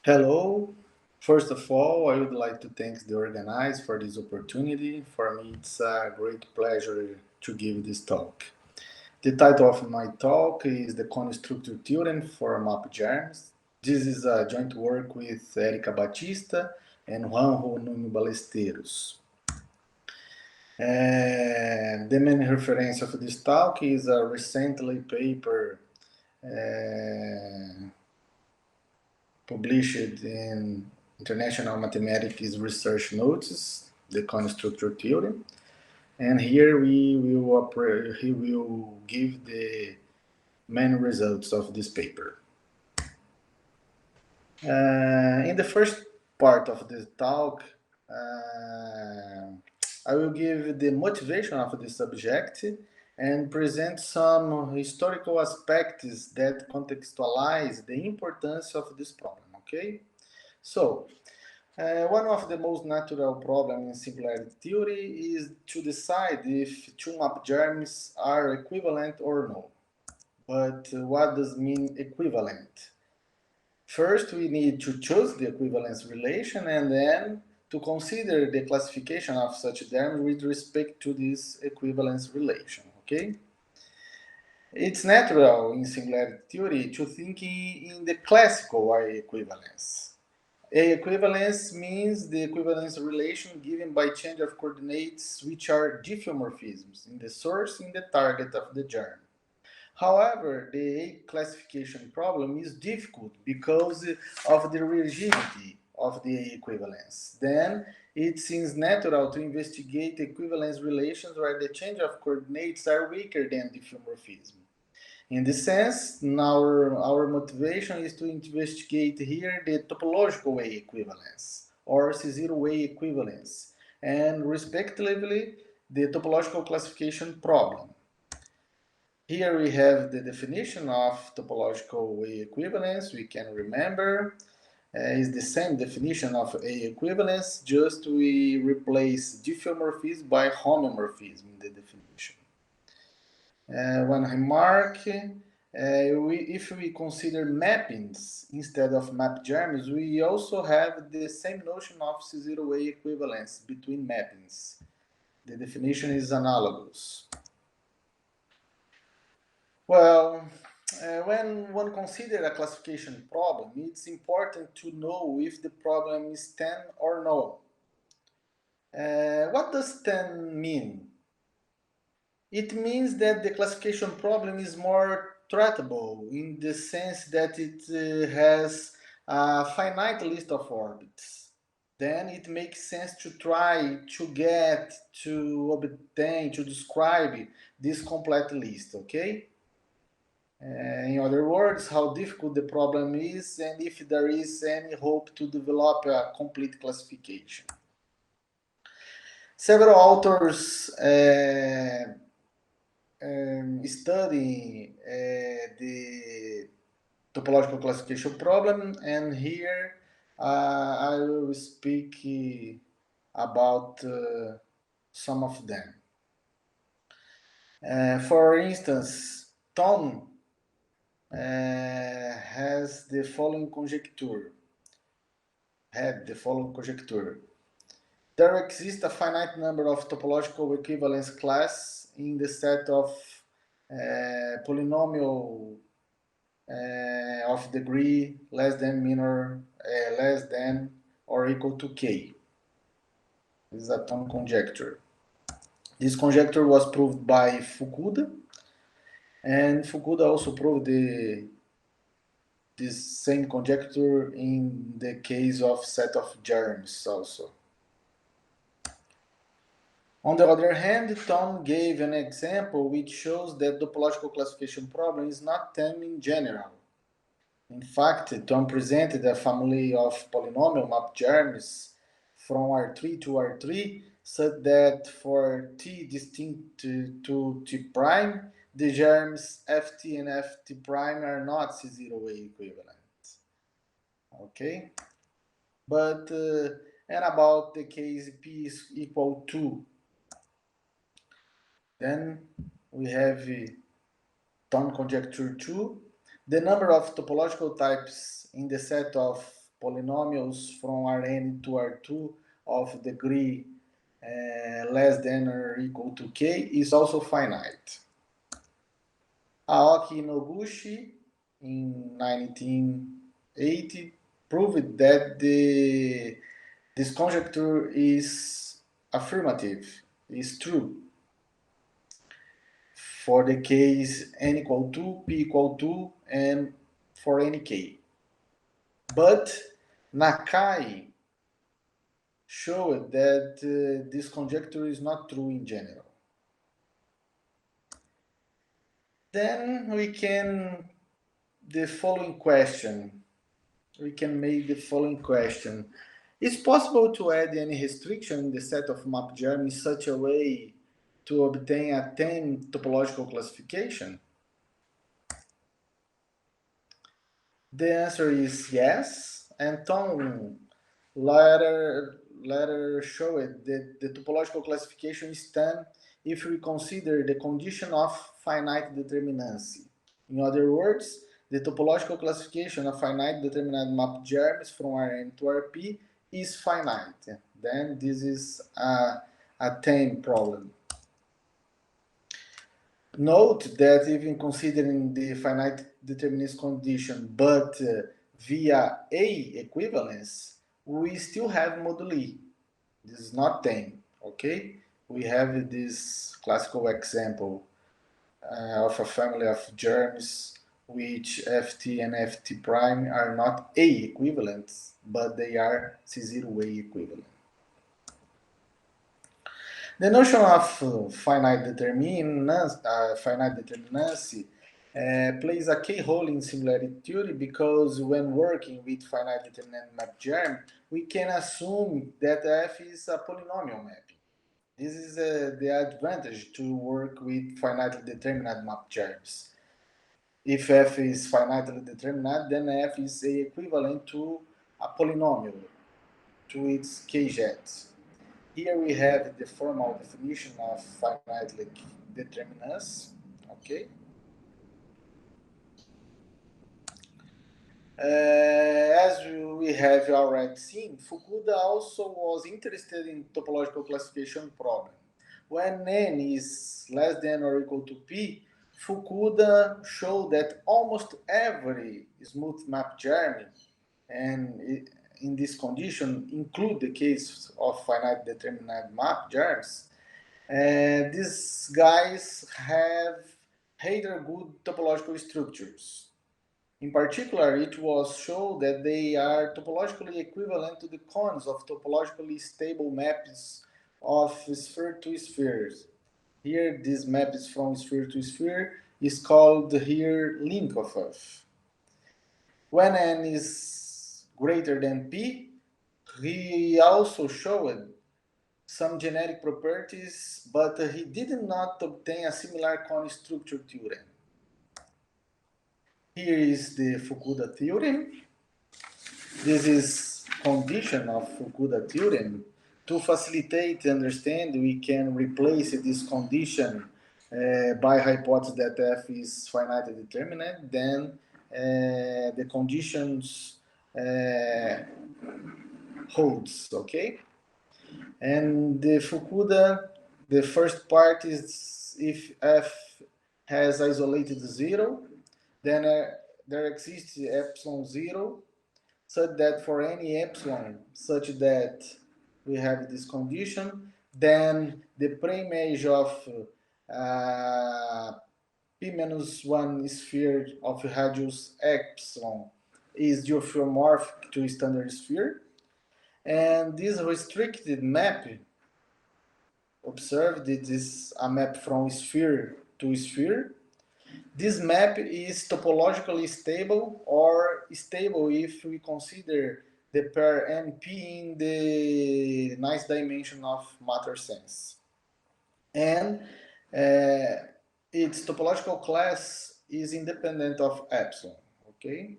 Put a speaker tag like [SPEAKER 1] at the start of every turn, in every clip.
[SPEAKER 1] Hello. First of all, I would like to thank the organizer for this opportunity. For me, it's a great pleasure to give this talk. The title of my talk is The Constructor Theorem for Map Germs. This is a joint work with Erika Batista and Juanjo Nuno Balesteiros. The main reference of this talk is a recently paper published in International Mathematics Research Notes, the constructor theory. And here he will give the main results of this paper. In the first part of this talk, I will give the motivation of the subject and present some historical aspects that contextualize the importance of this problem, okay? So, one of the most natural problems in singularity theory is to decide if two map germs are equivalent or no. But what does mean equivalent? First, we need to choose the equivalence relation and then to consider the classification of such terms with respect to this equivalence relation, okay? It's natural in singularity theory to think in the classical A equivalence. A equivalence means the equivalence relation given by change of coordinates which are diffeomorphisms in the source and the target of the germ. However, the A classification problem is difficult because of the rigidity of the A equivalence. Then it seems natural to investigate equivalence relations where the change of coordinates are weaker than diffeomorphism. In this sense, our motivation is to investigate here the topological A equivalence or C0 A equivalence and respectively the topological classification problem. Here we have the definition of topological A equivalence. We can remember is the same definition of A equivalence, just we replace diffeomorphism by homeomorphism in the definition. One remark, if we consider mappings instead of map germs, we also have the same notion of C0A equivalence between mappings. The definition is analogous. Well, when one considers a classification problem, it's important to know if the problem is 10 or no. What does 10 mean? It means that the classification problem is more treatable in the sense that it has a finite list of orbits. Then it makes sense to try to get, to obtain, to describe this complete list, okay? In other words, how difficult the problem is and if there is any hope to develop a complete classification. Several authors study the topological classification problem, and here I will speak about some of them. For instance, Tom has the following conjecture. Had the following conjecture. There exists a finite number of topological equivalence class in the set of polynomial of degree less than less than or equal to k. This is a Thom conjecture. This conjecture was proved by Fukuda, and Fukuda also proved this same conjecture in the case of set of germs also. On the other hand, Thom gave an example which shows that the topological classification problem is not 10 in general. In fact, Thom presented a family of polynomial map germs from R3 to R3 such that for t distinct to t prime, the germs ft and ft prime are not C0A equivalent. Okay? But, and about the case p is equal to, then we have Thom conjecture 2. The number of topological types in the set of polynomials from Rn to R2 of degree less than or equal to k is also finite. Aoki Noguchi in 1980 proved that this conjecture is affirmative, is true, for the case n equal to, p equal to, and for any k. But Nakai showed that this conjecture is not true in general. Then we can the following question. We can make the following question. Is it possible to add any restriction in the set of map germ in such a way to obtain a 10 topological classification? The answer is yes, and Tom later showed that the topological classification is 10 if we consider the condition of finite determinacy. In other words, the topological classification of finite determinate map germs from Rn to Rp is finite. Then this is a tame problem. Note that even considering the finite deterministic condition, but via A equivalence, we still have moduli. This is not tame, okay? We have this classical example of a family of germs which Ft and Ft prime are not A equivalent, but they are C0A equivalent. The notion of finite determinacy plays a key role in singularity theory because when working with finite determinate map germ, we can assume that F is a polynomial mapping. This is the advantage to work with finitely determinate map germs. If F is finitely determinate, then F is equivalent to a polynomial, to its kjets. Here we have the formal definition of finitely determinacy. Okay. As we have already seen, Fukuda also was interested in topological classification problem. When n is less than or equal to p, Fukuda showed that almost every smooth map germ, and in this condition include the case of finite determinate map germs, these guys have either good topological structures. In particular, it was shown that they are topologically equivalent to the cones of topologically stable maps of sphere to spheres. Here, this map is from sphere to sphere is called here link of F. When n is greater than p, he also showed some genetic properties, but he did not obtain a similar cone structure theorem. Here is the Fukuda theorem. This is condition of Fukuda theorem. To facilitate understand, we can replace this condition by hypothesis that F is finitely determinate. Then the conditions holds, okay? And the Fukuda, the first part is if F has isolated 0, then there exists epsilon 0, such that for any epsilon, such that we have this condition, then the preimage of p minus 1 sphere of radius epsilon is geophilomorphic to standard sphere. And this restricted map, observe that this is a map from sphere to sphere. This map is topologically stable or stable if we consider the pair NP in the nice dimension of matter sense. And its topological class is independent of epsilon, okay?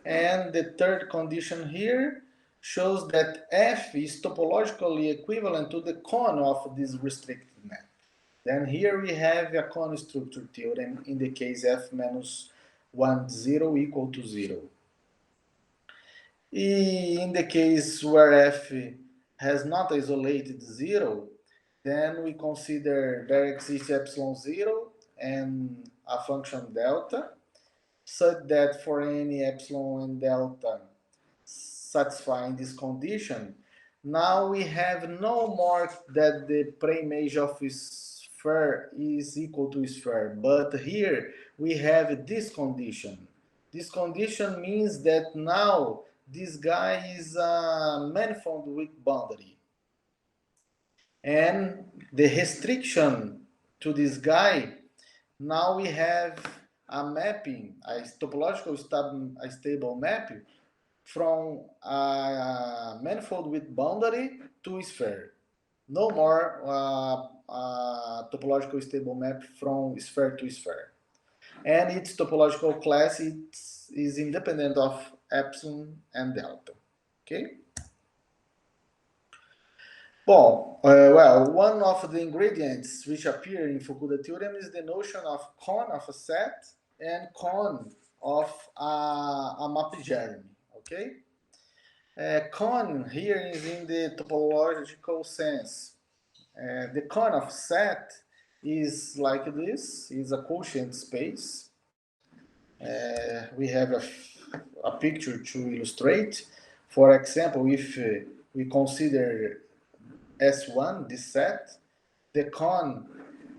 [SPEAKER 1] And the third condition here shows that F is topologically equivalent to the cone of this restricted map. Then here we have a cone structure theorem in the case F minus 1, 0 equal to 0. In the case where f has not isolated zero, then we consider there exists epsilon 0 and a function delta, such that for any epsilon and delta satisfying this condition, now we have no more that the preimage of sphere is equal to sphere, but here we have this condition. This condition means that now this guy is a manifold with boundary. And the restriction to this guy, now we have a mapping, a topological stable map from a manifold with boundary to sphere. No more topological stable map from sphere to sphere. And its topological class is independent of epsilon and delta. Okay? Well, one of the ingredients which appear in Fukuda theorem is the notion of con of a set and con of a map germ. Okay? Con here is in the topological sense. The con of set is like this, is a quotient space. We have a picture to illustrate. For example, if we consider S1, this set, the con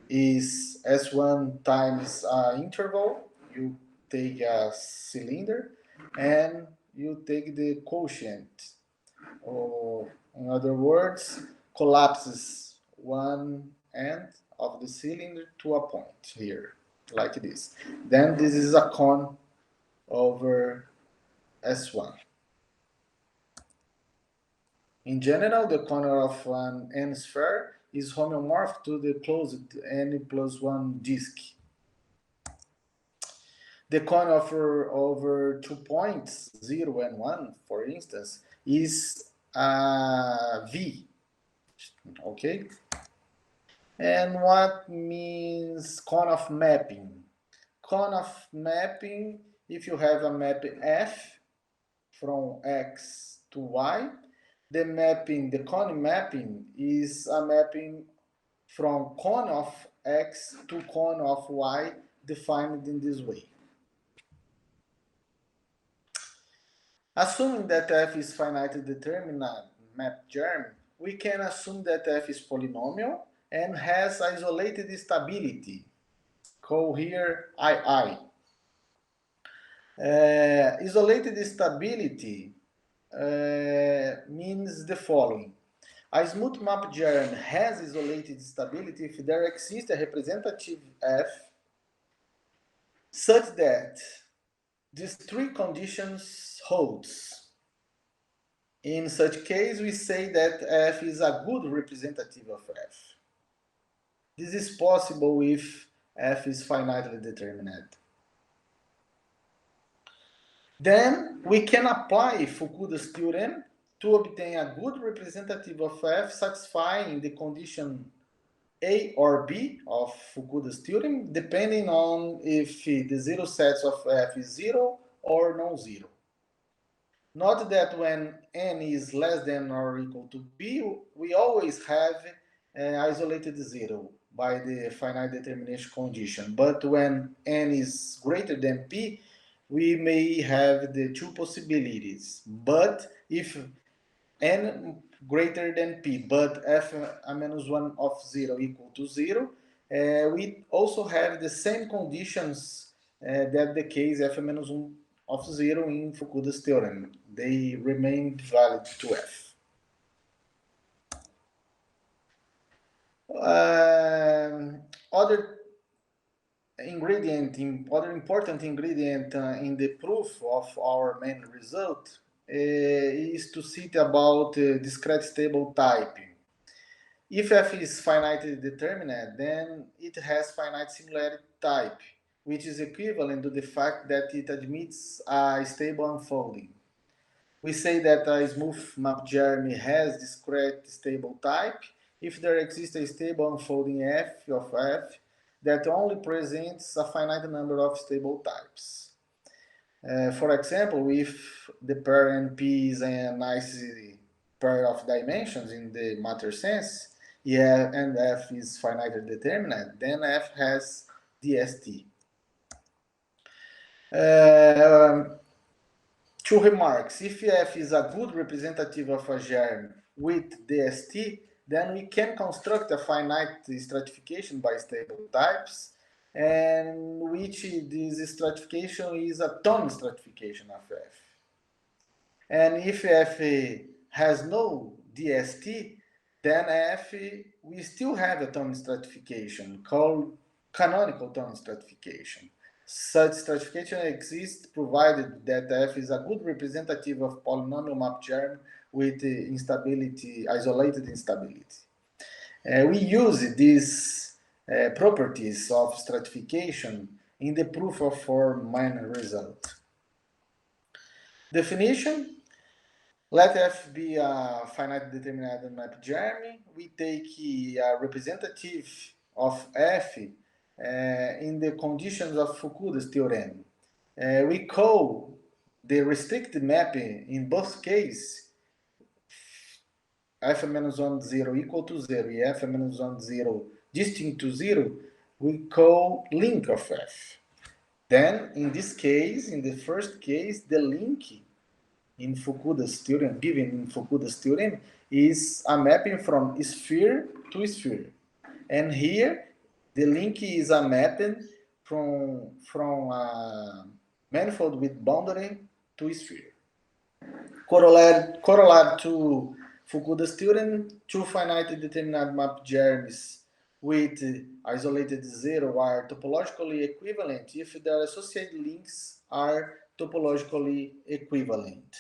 [SPEAKER 1] is S1 times interval. You take a cylinder and you take the quotient, or in other words, collapses one end of the cylinder to a point here, like this. Then this is a con over S1. In general, the corner of an n-sphere is homeomorphic to the closed n plus 1 disk. The cone over 2 points, 0 and 1, for instance, is V. Okay? And what means cone of mapping? Cone of mapping, if you have a map F from X to Y, the mapping, the cone mapping is a mapping from cone of X to cone of Y defined in this way. Assuming that F is finitely determinate map germ, we can assume that F is polynomial and has isolated stability. Call here II. Isolated stability means the following. A smooth map germ has isolated stability if there exists a representative F such that these three conditions holds. In such case, we say that F is a good representative of F. This is possible if F is finitely determinate. Then we can apply Fukuda's theorem to obtain a good representative of F satisfying the condition A or B of Fukuda's theorem, depending on if the zero sets of F is 0 or non-zero. Note that when n is less than or equal to p, we always have isolated 0 by the finite determination condition. But when n is greater than p, we may have the two possibilities. But if n greater than p, but f-1 of 0 equal to 0, we also have the same conditions that the case f-1 of 0 in Fukuda's theorem. They remain valid to f. Other important ingredient in the proof of our main result is to see about discrete stable type. If f is finitely determinate, then it has finite singularity type, which is equivalent to the fact that it admits a stable unfolding. We say that a smooth map germ has discrete stable type if there exists a stable unfolding f of f that only presents a finite number of stable types. For example, if the pair NP is a nice pair of dimensions in the matter sense, yeah, and F is finitely determinate, then F has DST. Two remarks. If F is a good representative of a germ with DST, then we can construct a finite stratification by stable types, and which this stratification is a tone stratification of F. And if F has no DST, then F, we still have a tone stratification called canonical tone stratification. Such stratification exists provided that F is a good representative of polynomial map germ with instability, isolated instability. We use these properties of stratification in the proof of form main result. Definition. Let F be a finite determinate map germ. We take a representative of F in the conditions of Fukuda's theorem. We call the restricted map in both cases f-1 0 equal to 0 and f-1 0 distinct to 0, we call link of F. Then, in this case, in the first case, the link in Fukuda's theorem, given in Fukuda's theorem, is a mapping from sphere to sphere. And here, the link is a mapping from a manifold with boundary to sphere. Corollary to Fukuda's theorem, two finite determinate map germs with isolated zero are topologically equivalent if their associated links are topologically equivalent.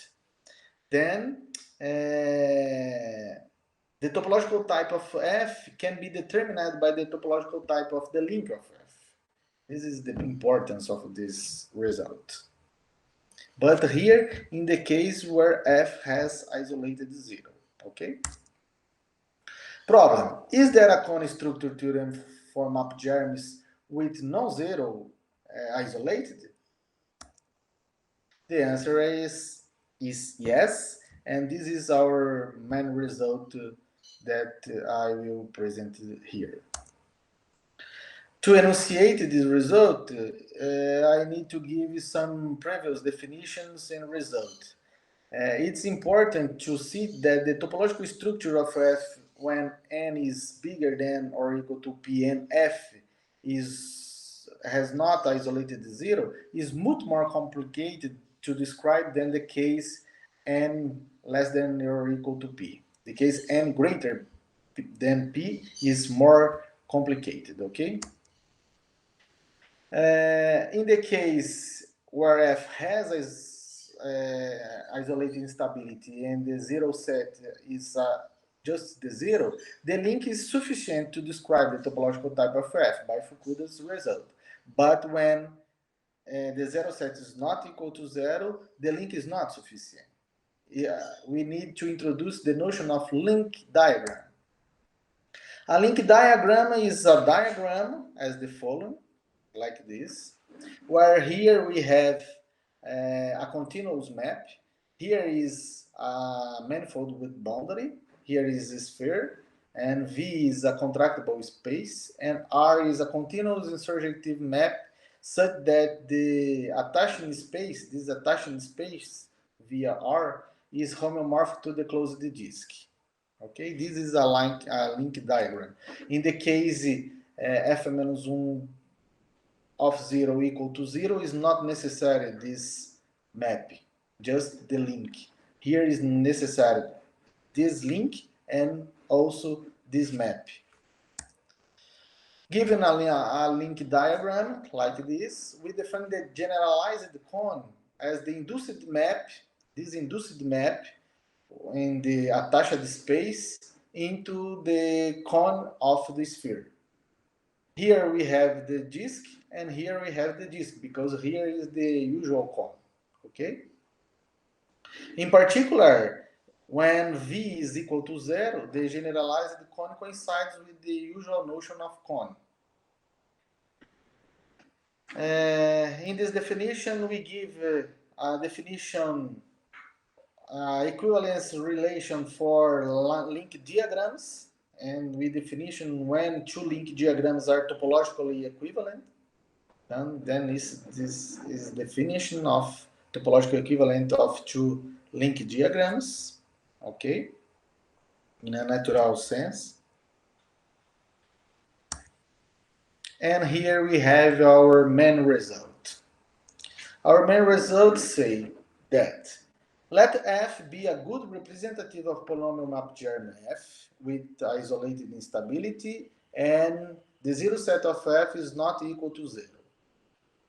[SPEAKER 1] Then the topological type of F can be determined by the topological type of the link of F. This is the importance of this result. But here, in the case where F has isolated zero, okay? Problem. Is there a cone structure theorem for map germs with non-zero isolated? The answer is yes, and this is our main result that I will present here. To enunciate this result, I need to give some previous definitions and result. It's important to see that the topological structure of F when n is bigger than or equal to p and F has not isolated zero is much more complicated to describe than the case n less than or equal to p. The case n greater than p is more complicated, okay? In the case where F has isolated instability and the zero set is just the zero, the link is sufficient to describe the topological type of F by Fukuda's result. But when the zero set is not equal to zero, the link is not sufficient. We need to introduce the notion of link diagram. A link diagram is a diagram as the following, like this, where here we have a continuous map. Here is a manifold with boundary. Here is a sphere, and V is a contractible space, and R is a continuous insurjective map such that the attaching space, this attaching space via R, is homeomorphic to the closed disk. Okay, this is a link diagram. In the case f-1 of 0 equal to 0 is not necessary this map, just the link. Here is necessary this link and also this map. Given a link diagram like this, we define the generalized cone as the induced map, this induced map in the attached space into the cone of the sphere. Here we have the disk, and here we have the disk, because here is the usual cone, okay? In particular, when V is equal to 0, the generalized cone coincides with the usual notion of cone. In this definition, we give definition equivalence relation for link diagrams, and with definition when two link diagrams are topologically equivalent. And then this is definition of topological equivalent of two link diagrams, okay, in a natural sense. And here we have our main result. Our main results say that let F be a good representative of polynomial map germ F with isolated instability, and the zero set of F is not equal to 0.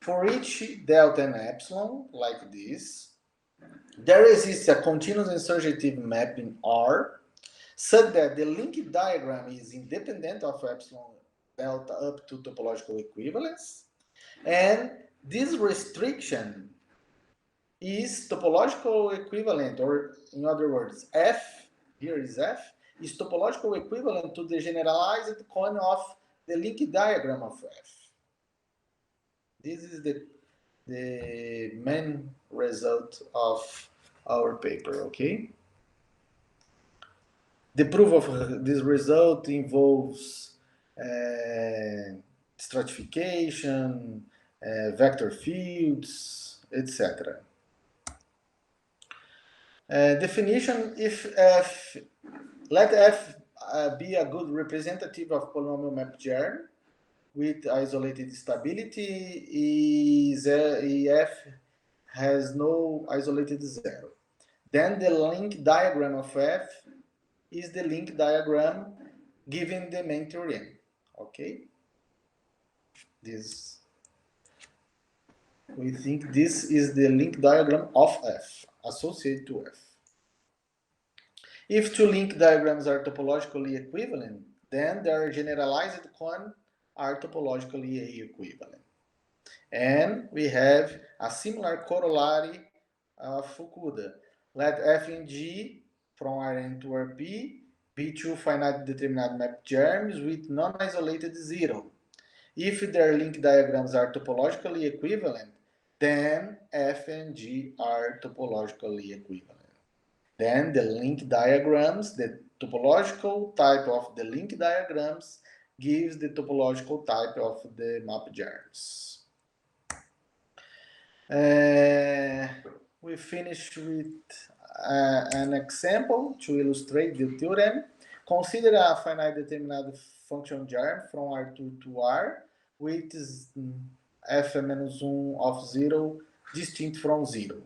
[SPEAKER 1] For each delta and epsilon, like this, there exists a continuous and surjective map in R, such that the link diagram is independent of epsilon delta up to topological equivalence, and this restriction is topological equivalent, or in other words, F, here is F, is topological equivalent to the generalized cone of the link diagram of F. This is the main result of our paper, okay? The proof of this result involves stratification, vector fields, etc. Definition: if F, let F be a good representative of polynomial map germ with isolated stability, is F has no isolated zero. Then the link diagram of F is the link diagram given the main theorem. Okay? This, we think this is the link diagram of F, associated to F. If two link diagrams are topologically equivalent, then their generalized cone are topologically equivalent. And we have a similar corollary of Fukuda. Let F and G from Rn to Rp be two finite determinate map germs with non-isolated zero. If their link diagrams are topologically equivalent, then F and G are topologically equivalent. Then the link diagrams, the topological type of the link diagrams gives the topological type of the map germs. We finish with an example to illustrate the theorem. Consider a finite determinate function germ from R2 to R with f-1 of 0 distinct from 0.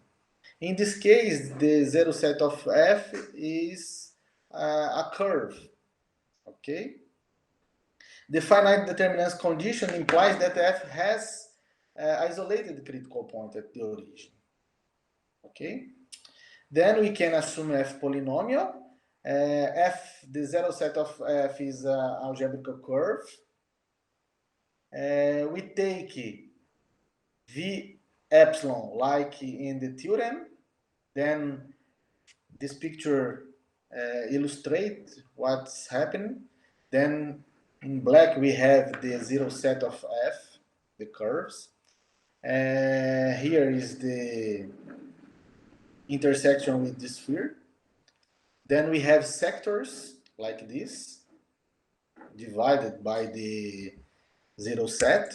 [SPEAKER 1] In this case, the zero set of F is a curve, okay? The finite determinance condition implies that F has isolated critical point at the origin, okay? Then we can assume F polynomial. The zero set of F is an algebraic curve. We take V epsilon like in the theorem. Then this picture illustrates what's happening. Then in black we have the zero set of F, the curves. Here is the intersection with the sphere. Then we have sectors like this, divided by the zero set.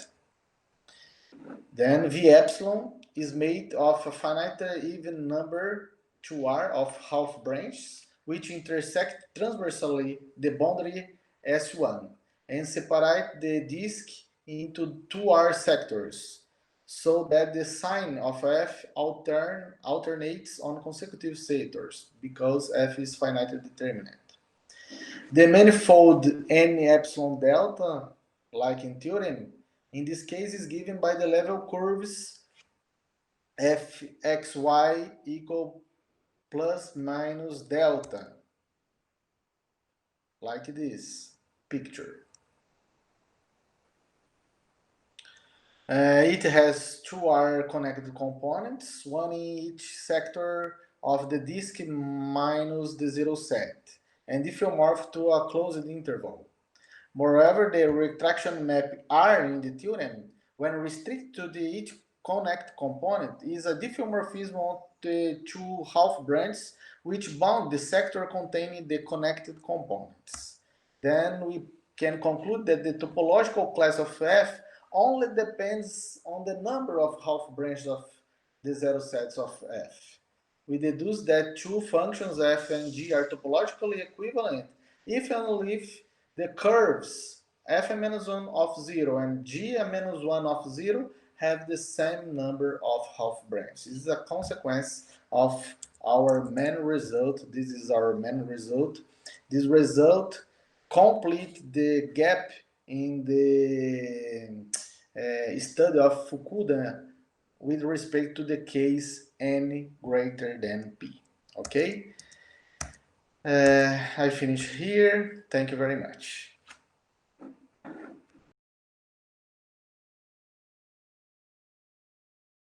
[SPEAKER 1] Then V epsilon is made of a finite even number 2R of half branches, which intersect transversally the boundary S1 and separate the disk into 2R sectors, so that the sign of F alternates on consecutive sectors, because F is finitely determinate. The manifold n epsilon delta, like in theorem, in this case is given by the level curves fxy equal plus minus delta, like this picture. It has two R connected components, one in each sector of the disk minus the zero set, and diffeomorph to a closed interval. Moreover, the retraction map R in the theorem, when restricted to each connect component is a diffeomorphism of the two half branches which bound the sector containing the connected components. Then we can conclude that the topological class of F only depends on the number of half branches of the zero sets of F. We deduce that two functions f and g are topologically equivalent if and only if the curves f(-1) of 0 and g(-1) of 0 have the same number of half branches. This is a consequence of our main result. This is our main result. This result complete the gap in the study of Fukuda with respect to the case n greater than p. Okay? I finish here. Thank you very much.